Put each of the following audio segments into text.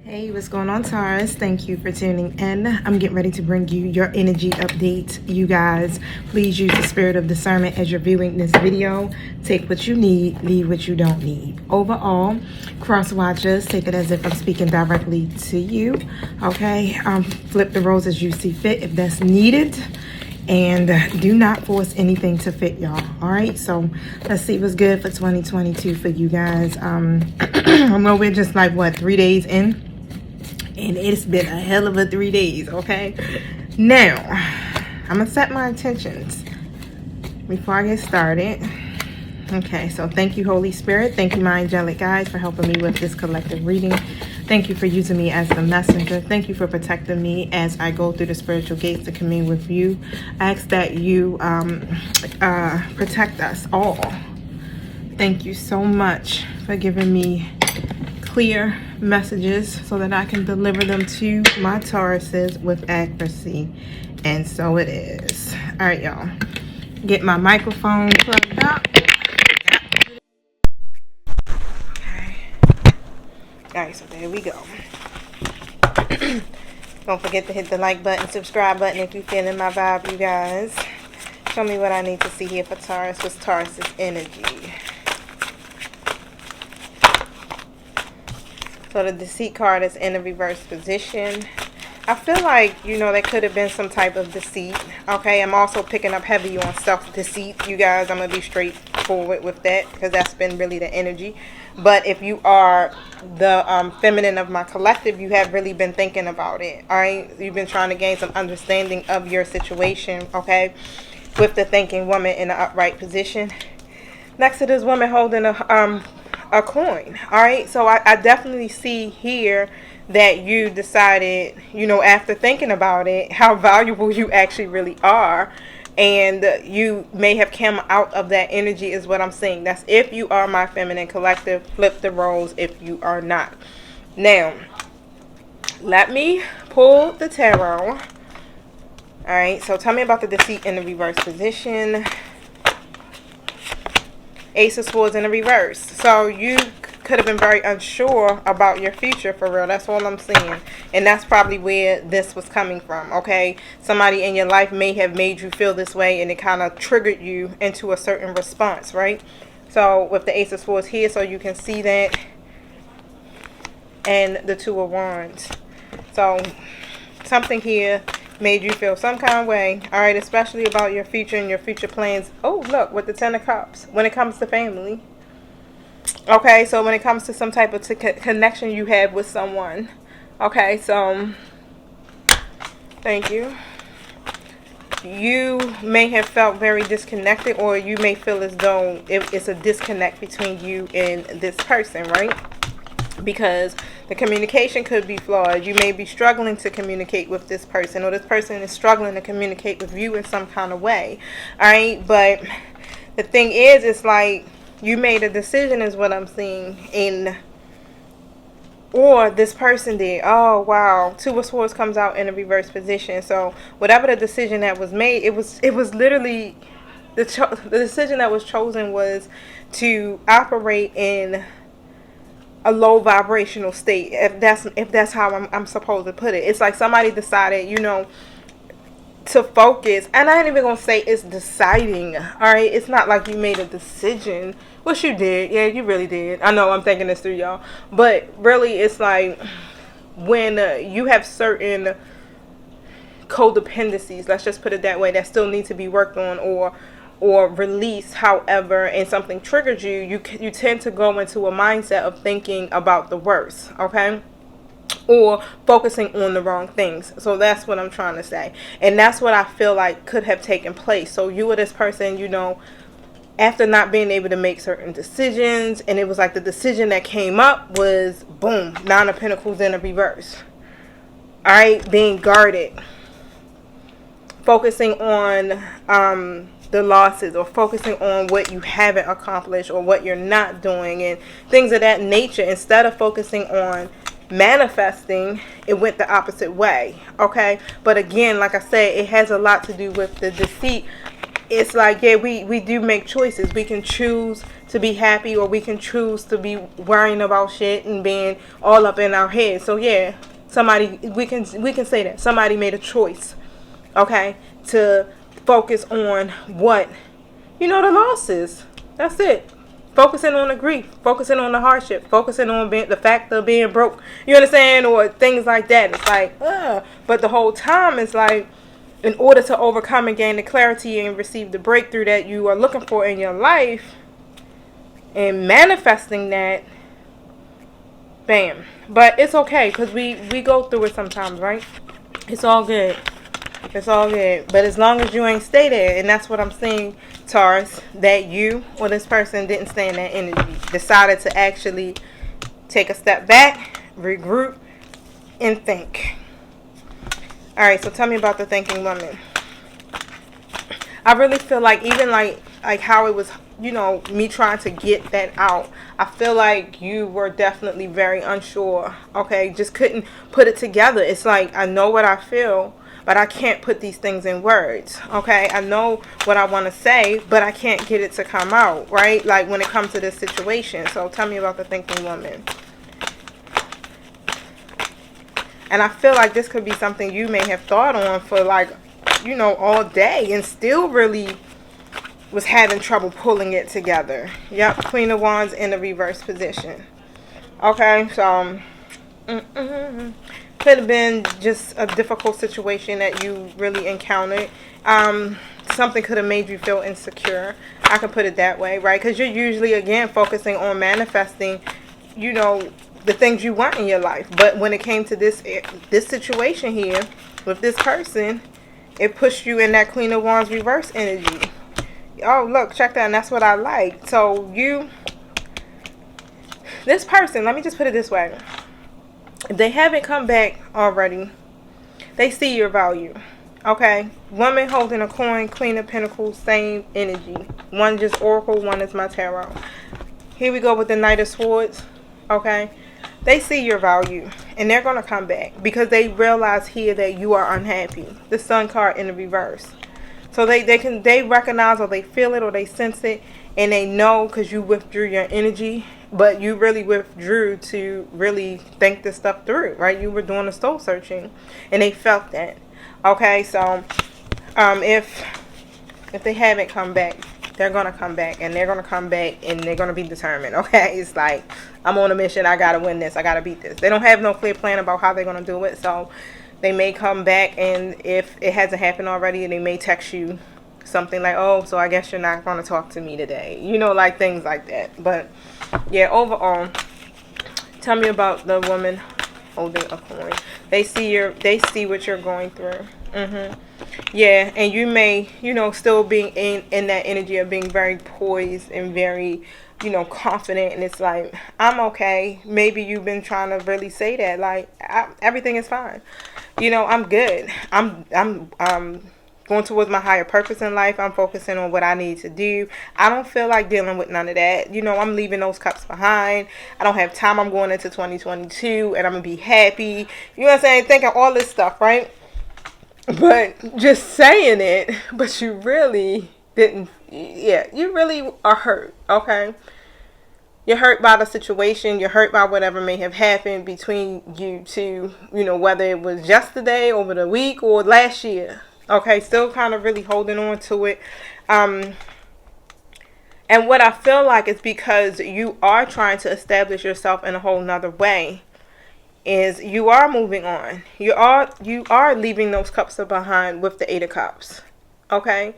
Hey, what's going on, Taurus? Thank you for tuning in. I'm getting ready to bring you your energy update. You guys, please use the spirit of discernment as you're viewing this video. Take what you need, leave what you don't need. Overall, cross watchers, take it as if I'm speaking directly to you. Okay, flip the roles as you see fit if that's needed. And do not force anything to fit, y'all. All right, so let's see what's good for 2022 for you guys. I know we're just like, what, 3 days in? And it's been a hell of a 3 days, okay? Now, I'm going to set my intentions before I get started. Okay, so thank you, Holy Spirit. Thank you, my angelic guides, for helping me with this collective reading. Thank you for using me as the messenger. Thank you for protecting me as I go through the spiritual gates to commune with you. I ask that you protect us all. Thank you so much for giving me clear messages so that I can deliver them to my Tauruses with accuracy. And so it is. All right, y'all. Get my microphone plugged up. Okay. All right, so there we go. Don't forget to hit the like button, subscribe button if you're feeling my vibe, you guys. Show me what I need to see here for Taurus. What's Taurus's energy? So the deceit card is in a reverse position. I feel like, you know, there could have been some type of deceit. Okay, I'm also picking up heavy on self-deceit, you guys. I'm going to be straightforward with that because that's been really the energy. But if you are the feminine of my collective, you have really been thinking about it. All right, you've been trying to gain some understanding of your situation, okay, with the thinking woman in an upright position. Next to this woman holding a coin. All right, so I definitely see here that you decided, you know, after thinking about it, how valuable you actually really are, and you may have come out of that energy is what I'm saying. That's if you are my feminine collective. Flip the roles if you are not. Now let me pull the tarot. All right, so tell me about the deceit in the reverse position. Ace of Swords in the reverse. So you could have been very unsure about your future, for real. That's all I'm seeing. And that's probably where this was coming from, okay? Somebody in your life may have made you feel this way, and it kind of triggered you into a certain response, right? So with the Ace of Swords here, so you can see that. And the Two of Wands. So something here made you feel some kind of way, all right, especially about your future and your future plans. Oh, look, with the Ten of Cups, when it comes to family. Okay, so when it comes to some type of connection you have with someone. Okay, so thank you. You may have felt very disconnected, or you may feel as though it's a disconnect between you and this person, right? Because the communication could be flawed. You may be struggling to communicate with this person, or this person is struggling to communicate with you in some kind of way. All right, but the thing is, it's like you made a decision is what I'm seeing, or this person did. Oh wow, Two of Swords comes out in a reverse position. So whatever the decision that was made, it was literally the decision that was chosen was to operate in a low vibrational state, if that's how I'm supposed to put it. It's like somebody decided, you know, to focus, and I ain't even gonna say it's deciding, all right? It's not like you made a decision, which you did. Yeah, you really did. I know I'm thinking this through, y'all, but really it's like when you have certain codependencies, let's just put it that way, that still need to be worked on or release, however, and something triggers you tend to go into a mindset of thinking about the worst, okay? Or focusing on the wrong things. So that's what I'm trying to say. And that's what I feel like could have taken place. So you were this person, you know, after not being able to make certain decisions, and it was like the decision that came up was, boom, Nine of Pentacles in a reverse. All right, being guarded. Focusing on the losses, or focusing on what you haven't accomplished or what you're not doing and things of that nature. Instead of focusing on manifesting, it went the opposite way, okay? But again, like I said, it has a lot to do with the deceit it's like, yeah, we do make choices. We can choose to be happy, or we can choose to be worrying about shit and being all up in our head. So yeah, somebody, we can say that somebody made a choice, okay, to focus on what, the losses. That's it. Focusing on the grief, focusing on the hardship, focusing on the fact of being broke. You understand? Or things like that. It's like, but the whole time it's like, in order to overcome and gain the clarity and receive the breakthrough that you are looking for in your life, and manifesting that, bam. But it's okay, because we go through it sometimes, right? It's all good. It's all good. But as long as you ain't stay there, and that's what I'm saying, Taurus, that you or this person didn't stay in that energy, decided to actually take a step back, regroup, and think. Alright, so tell me about the thinking woman. I really feel like, even like how it was, me trying to get that out, I feel like you were definitely very unsure, okay? Just couldn't put it together. It's like, I know what I feel, but I can't put these things in words, okay? I know what I want to say, but I can't get it to come out, right? Like when it comes to this situation. So tell me about the thinking woman. And I feel like this could be something you may have thought on for like, all day, and still really was having trouble pulling it together. Yep, Queen of Wands in the reverse position. Okay, so could have been just a difficult situation that you really encountered. Something could have made you feel insecure. I can put it that way, right? Because you're usually, again, focusing on manifesting, the things you want in your life. But when it came to this situation here with this person, it pushed you in that Queen of Wands reverse energy. Oh, look, check that. And that's what I like. So this person, let me just put it this way. If they haven't come back already, they see your value. Okay? Woman holding a coin, Queen of Pentacles, same energy. One just Oracle, one is my tarot. Here we go with the Knight of Swords. Okay? They see your value, and they're going to come back because they realize here that you are unhappy. The Sun card in the reverse. So they recognize, or they feel it, or they sense it, and they know because you withdrew your energy, but you really withdrew to really think this stuff through, right? You were doing the soul searching, and they felt that. Okay, so if they haven't come back, they're going to come back, and they're going to come back, and they're going to be determined, okay? It's like, I'm on a mission. I got to win this. I got to beat this. They don't have no clear plan about how they're going to do it, so they may come back, and if it hasn't happened already, they may text you something like, oh, so I guess you're not going to talk to me today. Like things like that. But, yeah, overall, tell me about the woman holding a coin. They see what you're going through. Yeah, and you may, still being in that energy of being very poised and very, confident, and it's like, I'm okay. Maybe you've been trying to really say that, like, everything is fine. I'm good. I'm going towards my higher purpose in life. I'm focusing on what I need to do. I don't feel like dealing with none of that. I'm leaving those cups behind. I don't have time. I'm going into 2022, and I'm going to be happy. You know what I'm saying? Thinking all this stuff, right? But just saying it, but you really didn't. Yeah, you really are hurt, okay? You're hurt by the situation. You're hurt by whatever may have happened between you two, whether it was yesterday, over the week, or last year. Okay, still kind of really holding on to it. And what I feel like is because you are trying to establish yourself in a whole nother way, is you are moving on. You are leaving those cups behind with the Eight of Cups. Okay?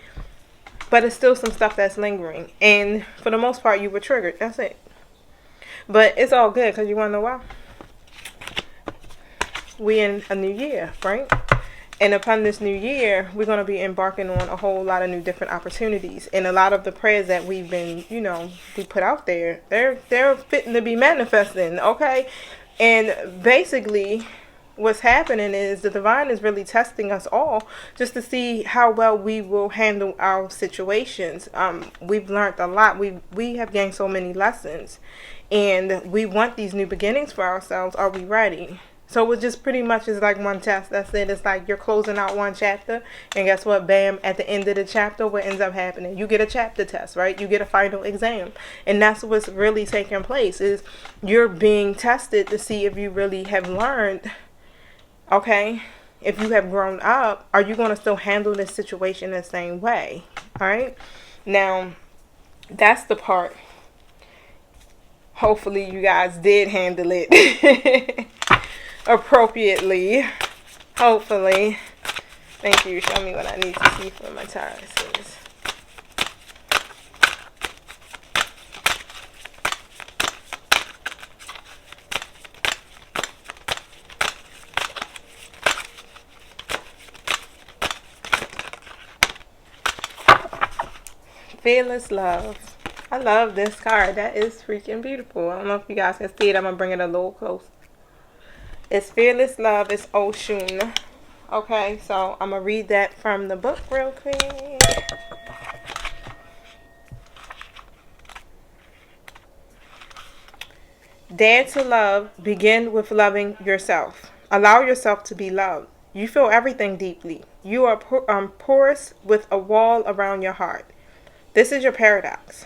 But it's still some stuff that's lingering. And for the most part, you were triggered. That's it. But it's all good, because you want to know why? We in a new year, right? And upon this new year, we're going to be embarking on a whole lot of new different opportunities. And a lot of the prayers that we've been, we put out there, they're fitting to be manifesting, okay? And basically, what's happening is the divine is really testing us all just to see how well we will handle our situations. We've learned a lot. We have gained so many lessons, and we want these new beginnings for ourselves. Are we ready? So it just pretty much is like one test. That's it. It's like you're closing out one chapter, and guess what? Bam! At the end of the chapter, what ends up happening? You get a chapter test, right? You get a final exam, and that's what's really taking place. Is you're being tested to see if you really have learned. Okay, if you have grown up, are you going to still handle this situation the same way? All right. Now, that's the part. Hopefully, you guys did handle it appropriately. Hopefully. Thank you. Show me what I need to see for my Tauruses. Fearless love. I love this card. That is freaking beautiful. I don't know if you guys can see it. I'm going to bring it a little close. It's Fearless Love. It's Oshun. Okay, so I'm going to read that from the book real quick. Dare to love. Begin with loving yourself. Allow yourself to be loved. You feel everything deeply. You are porous with a wall around your heart. This is your paradox.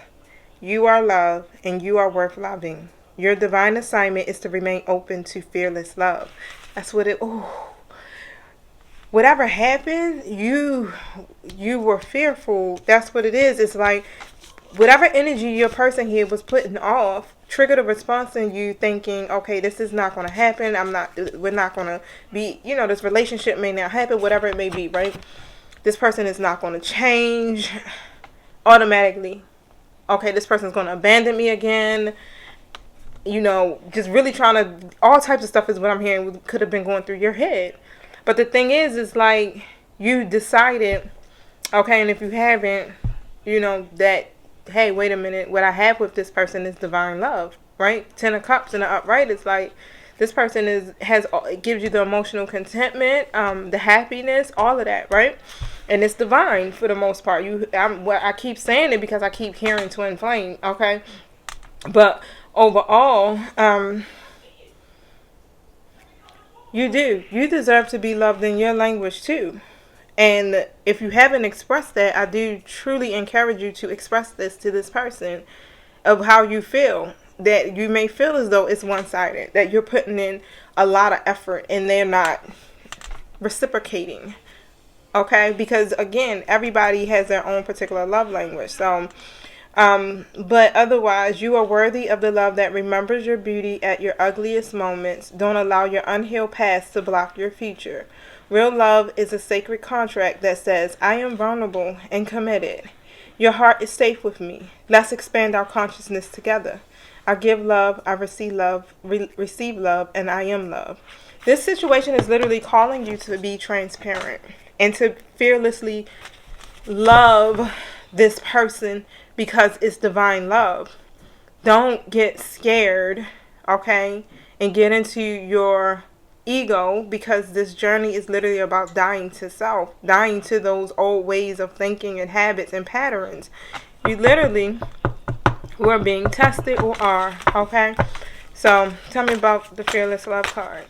You are love, and you are worth loving. Your divine assignment is to remain open to fearless love. That's what it. Ooh. Whatever happened, you were fearful. That's what it is. It's like whatever energy your person here was putting off triggered a response in you, thinking, okay, this is not going to happen. We're not going to be. This relationship may not happen. Whatever it may be, right? This person is not going to change automatically. Okay, this person's going to abandon me again. Just really trying to, all types of stuff is what I'm hearing could have been going through your head. But the thing is like you decided, okay, and if you haven't, that, hey, wait a minute, what I have with this person is divine love, right? 10 of Cups in the upright, it's like this person it gives you the emotional contentment, the happiness, all of that, right? And it's divine for the most part. I keep saying it because I keep hearing twin flame, okay? But overall, you deserve to be loved in your language too. And if you haven't expressed that, I do truly encourage you to express this to this person of how you feel. That you may feel as though it's one-sided, that you're putting in a lot of effort and they're not reciprocating. Okay, because again, everybody has their own particular love language. So, but otherwise, you are worthy of the love that remembers your beauty at your ugliest moments. Don't allow your unhealed past to block your future. Real love is a sacred contract that says, I am vulnerable and committed. Your heart is safe with me. Let's expand our consciousness together. I give love, I receive love, and I am love. This situation is literally calling you to be transparent and to fearlessly love this person because it's divine love. Don't get scared, okay, and get into your ego, because this journey is literally about dying to self, dying to those old ways of thinking and habits and patterns. You literally were being tested or are, okay? So tell me about the Fearless Love card.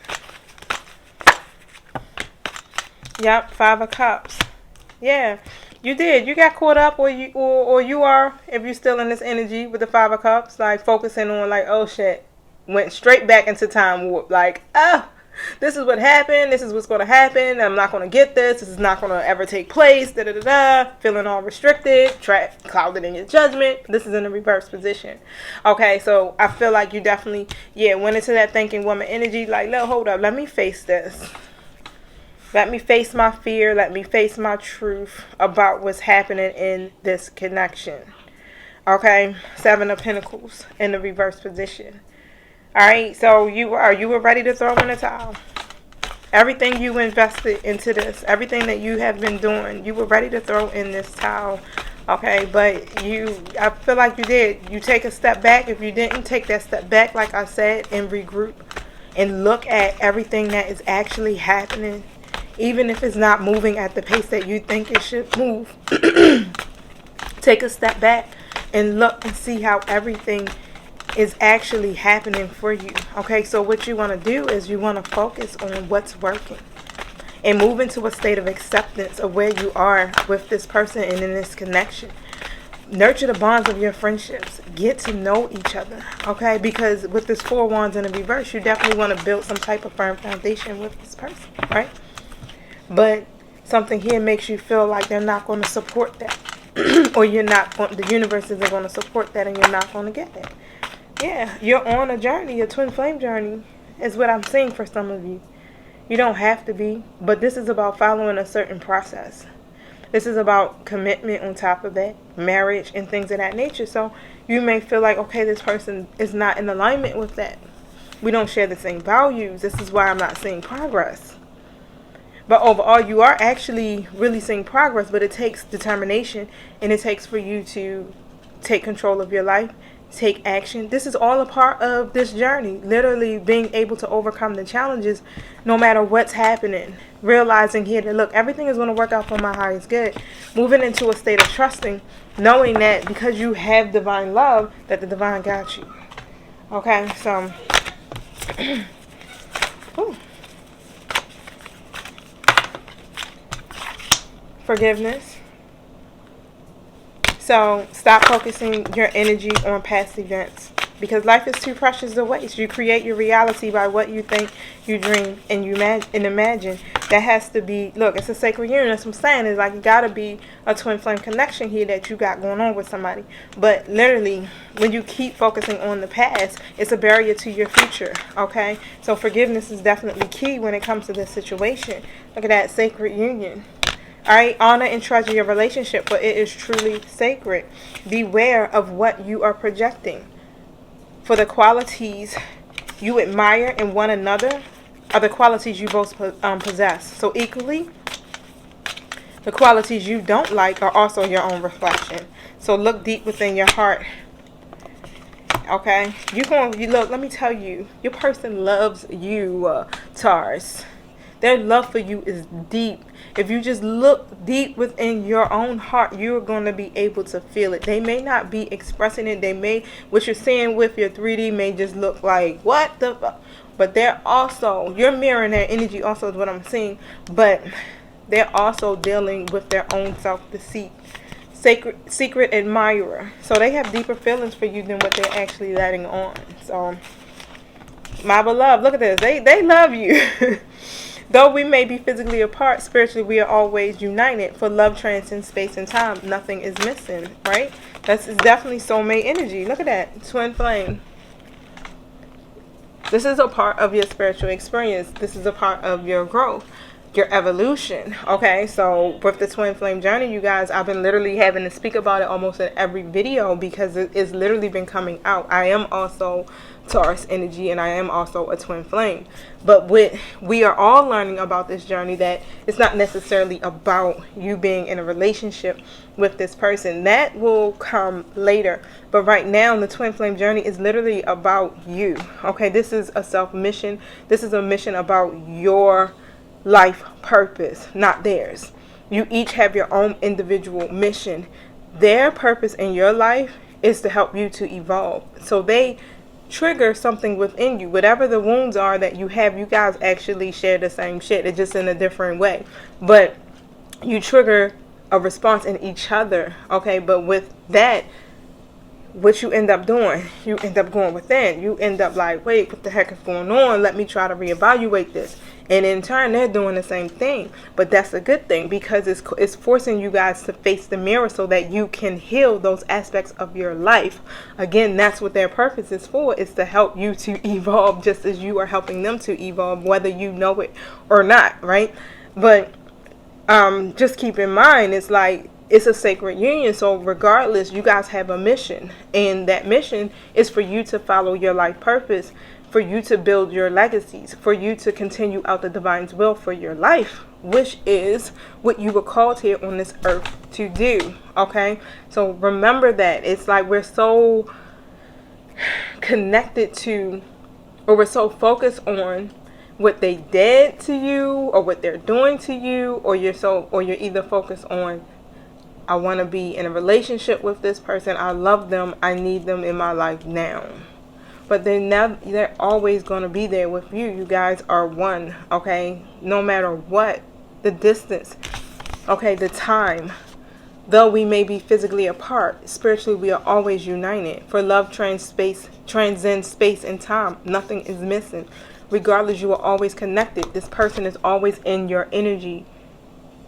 Yep, 5 of Cups. Yeah, you did. You got caught up, or you are, if you're still in this energy with the 5 of Cups, like focusing on like, oh shit, went straight back into time warp. Like, oh, this is what happened. This is what's going to happen. I'm not going to get this. This is not going to ever take place. Da da da da. Feeling all restricted, trapped, clouded in your judgment. This is in a reverse position. Okay, so I feel like you definitely, went into that thinking woman energy. Like, no, hold up. Let me face this. Let me face my fear. Let me face my truth about what's happening in this connection. Okay, 7 of Pentacles in the reverse position. All right, so you were ready to throw in the towel. Everything you invested into this, everything that you have been doing, you were ready to throw in this towel. Okay, but I feel like you did. You take a step back. If you didn't take that step back, like I said, and regroup and look at everything that is actually happening, even if it's not moving at the pace that you think it should move, take a step back and look and see how everything is actually happening for you. Okay, so what you want to do is you want to focus on what's working and move into a state of acceptance of where you are with this person and in this connection. Nurture the bonds of your friendships. Get to know each other, okay? Because with this 4 wands in the reverse, you definitely want to build some type of firm foundation with this person, right? But something here makes you feel like they're not going to support that. Or you're not going, the universe isn't going to support that, and you're not going to get that. Yeah, you're on a journey, a twin flame journey is what I'm seeing for some of you. You don't have to be, but this is about following a certain process. This is about commitment on top of that, marriage and things of that nature. So you may feel like, okay, this person is not in alignment with that. We don't share the same values. This is why I'm not seeing progress. But overall, you are actually really seeing progress, but it takes determination, and it takes for you to take control of your life, take action. This is all a part of this journey, literally being able to overcome the challenges no matter what's happening. Realizing here that, look, everything is going to work out for my highest good. Moving into a state of trusting, knowing that because you have divine love, that the divine got you. Okay, so forgiveness. So stop focusing your energy on past events, because life is too precious to waste. You create your reality by what you think, you dream, and you imagine. That has to be, look, it's a sacred union. That's what I'm saying. It's like, it got to be a twin flame connection here that you got going on with somebody. But literally, when you keep focusing on the past, it's a barrier to your future, okay? So forgiveness is definitely key when it comes to this situation. Look at that sacred union. Alright, honor and treasure your relationship, for it is truly sacred. Beware of what you are projecting. For the qualities you admire in one another are the qualities you both possess. So equally, the qualities you don't like are also your own reflection. So look deep within your heart. Okay? You look, let me tell you, your person loves you, Taurus. Their love for you is deep. If you just look deep within your own heart, you're going to be able to feel it. They may not be expressing it. What you're seeing with your 3D may just look like, what the fuck? But they're also, you're mirroring their energy also is what I'm seeing. But they're also dealing with their own self-deceit. Secret admirer. So they have deeper feelings for you than what they're actually letting on. So, my beloved, look at this. They love you. Though we may be physically apart, spiritually we are always united. For love transcends space and time. Nothing is missing, right? That's definitely soulmate energy. Look at that. Twin flame. This is a part of your spiritual experience. This is a part of your growth, your evolution. Okay, so with the twin flame journey, you guys, I've been literally having to speak about it almost in every video because it's literally been coming out. I am also Taurus energy, and I am also a twin flame. But we are all learning about this journey, that it's not necessarily about you being in a relationship with this person. That will come later. But right now, the twin flame journey is literally about you. Okay, this is a self-mission. This is a mission about your life purpose, not theirs. You each have your own individual mission. Their purpose in your life is to help you to evolve. So they trigger something within you. Whatever the wounds are that you have, you guys actually share the same shit. It's just in a different way. But you trigger a response in each other. Okay, but with that, what you end up doing, you end up going within. You end up like, wait, what the heck is going on? Let me try to reevaluate this. And in turn, they're doing the same thing. But that's a good thing, because it's forcing you guys to face the mirror so that you can heal those aspects of your life. Again, that's what their purpose is for, is to help you to evolve just as you are helping them to evolve, whether you know it or not, right? But just keep in mind, it's like, it's a sacred union. So regardless, you guys have a mission, and that mission is for you to follow your life purpose, for you to build your legacies, for you to continue out the divine's will for your life, which is what you were called here on this earth to do. Okay, so remember that. It's like we're so connected to, or we're so focused on what they did to you or what they're doing to you, or you're either focused on, I want to be in a relationship with this person, I love them, I need them in my life now. but they're always going to be there with you. You guys are one, okay? No matter what, the distance, okay, the time. Though we may be physically apart, spiritually we are always united. For love transcends space and time. Nothing is missing. Regardless, you are always connected. This person is always in your energy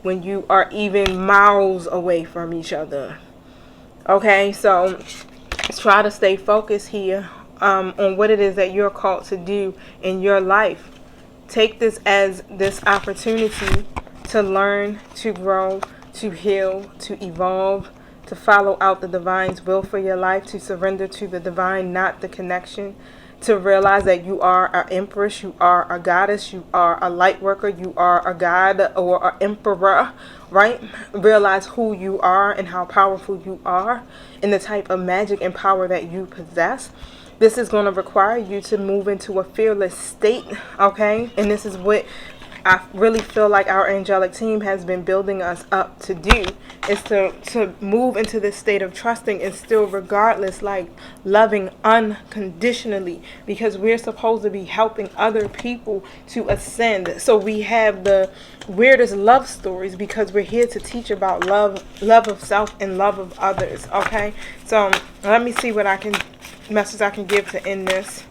when you are even miles away from each other. Okay, so try to stay focused here on what it is that you're called to do in your life. Take this as this opportunity to learn, to grow, to heal, to evolve, to follow out the divine's will for your life, to surrender to the divine, not the connection, to realize that you are an empress, you are a goddess, you are a light worker, you are a god or an emperor, right? Realize who you are and how powerful you are and the type of magic and power that you possess. This is going to require you to move into a fearless state, okay? And this is what I really feel like our angelic team has been building us up to do, is to move into this state of trusting and still regardless, like loving unconditionally, because we're supposed to be helping other people to ascend. So we have the weirdest love stories because we're here to teach about love of self and love of others, okay? So let me see what message I can give to end this.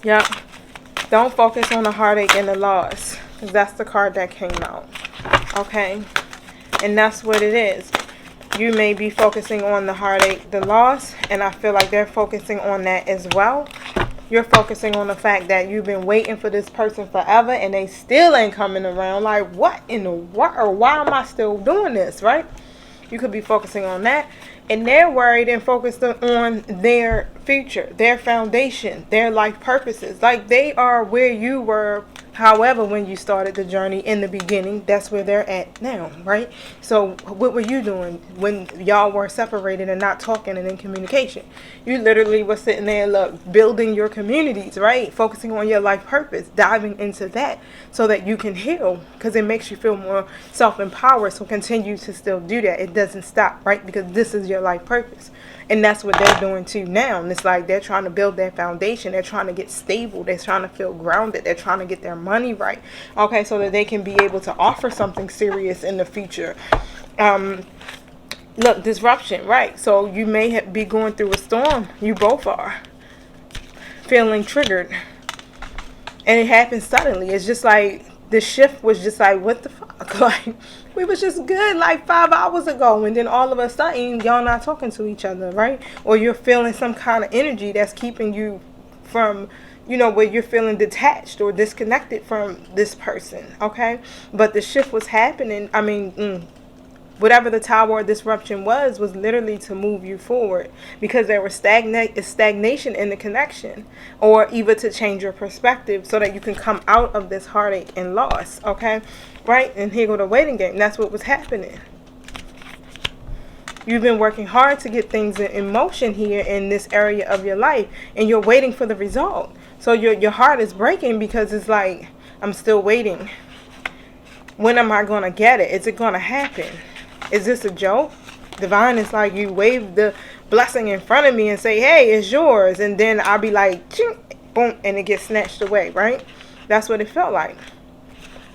Yep. Don't focus on the heartache and the loss, because that's the card that came out. Okay? And that's what it is. You may be focusing on the heartache, the loss, and I feel like they're focusing on that as well. You're focusing on the fact that you've been waiting for this person forever and they still ain't coming around. Like, what in the world? Why am I still doing this, right? You could be focusing on that. And they're worried and focused on their future, their foundation, their life purposes. Like, they are where you were, however, when you started the journey in the beginning. That's where they're at now, right? So what were you doing when y'all were separated and not talking and in communication? You literally were sitting there, look, building your communities, right? Focusing on your life purpose, diving into that so that you can heal, because it makes you feel more self-empowered. So continue to still do that. It doesn't stop, right? Because this is your life purpose. And that's what they're doing too now. And it's like they're trying to build their foundation. They're trying to get stable. They're trying to feel grounded. They're trying to get their money right. Okay, so that they can be able to offer something serious in the future. Look, disruption, right? So you may be going through a storm. You both are. Feeling triggered. And it happens suddenly. It's just like the shift was just like, what the fuck? Like, we was just good like 5 hours ago, and then all of a sudden y'all not talking to each other, right? Or you're feeling some kind of energy that's keeping you from, where you're feeling detached or disconnected from this person, okay? But the shift was happening. I mean, whatever the tower of disruption was literally to move you forward, because there was stagnation in the connection, or even to change your perspective so that you can come out of this heartache and loss, okay? Right? And here go the waiting game. That's what was happening. You've been working hard to get things in motion here in this area of your life, and you're waiting for the result. So your heart is breaking because it's like, I'm still waiting. When am I going to get it? Is it going to happen? Is this a joke? Divine is like, you wave the blessing in front of me and say, hey, it's yours. And then I'll be like, ching, boom, and it gets snatched away, right? That's what it felt like.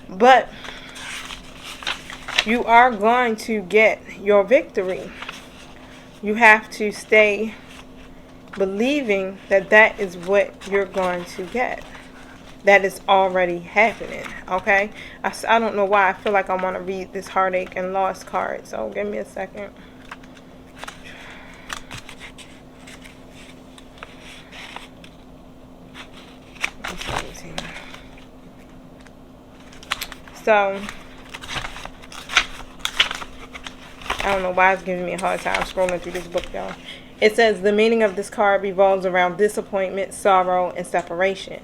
But you are going to get your victory. You have to stay believing that that is what you're going to get. That is already happening, okay? I don't know why I feel like I want to read this heartache and loss card, so give me a second. So, I don't know why it's giving me a hard time scrolling through this book, y'all. It says, the meaning of this card revolves around disappointment, sorrow, and separation,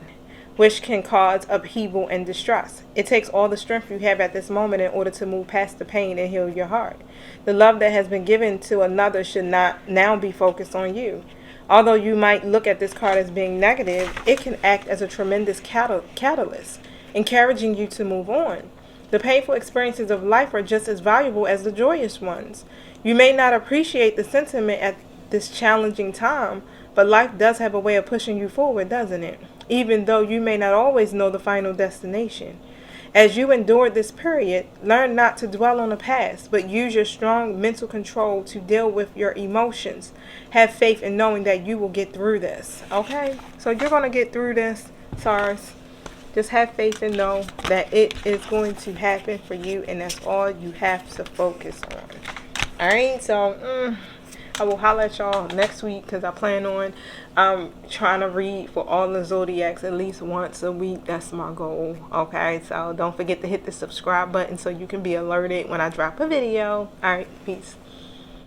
which can cause upheaval and distress. It takes all the strength you have at this moment in order to move past the pain and heal your heart. The love that has been given to another should not now be focused on you. Although you might look at this card as being negative, it can act as a tremendous catalyst, encouraging you to move on. The painful experiences of life are just as valuable as the joyous ones. You may not appreciate the sentiment at this challenging time, but life does have a way of pushing you forward, doesn't it? Even though you may not always know the final destination. As you endure this period, learn not to dwell on the past, but use your strong mental control to deal with your emotions. Have faith in knowing that you will get through this. Okay? So you're going to get through this, Taurus. Just have faith and know that it is going to happen for you, and that's all you have to focus on. Alright, so I will holler at y'all next week because I plan on trying to read for all the zodiacs at least once a week. That's my goal. Okay, so don't forget to hit the subscribe button so you can be alerted when I drop a video. Alright, peace.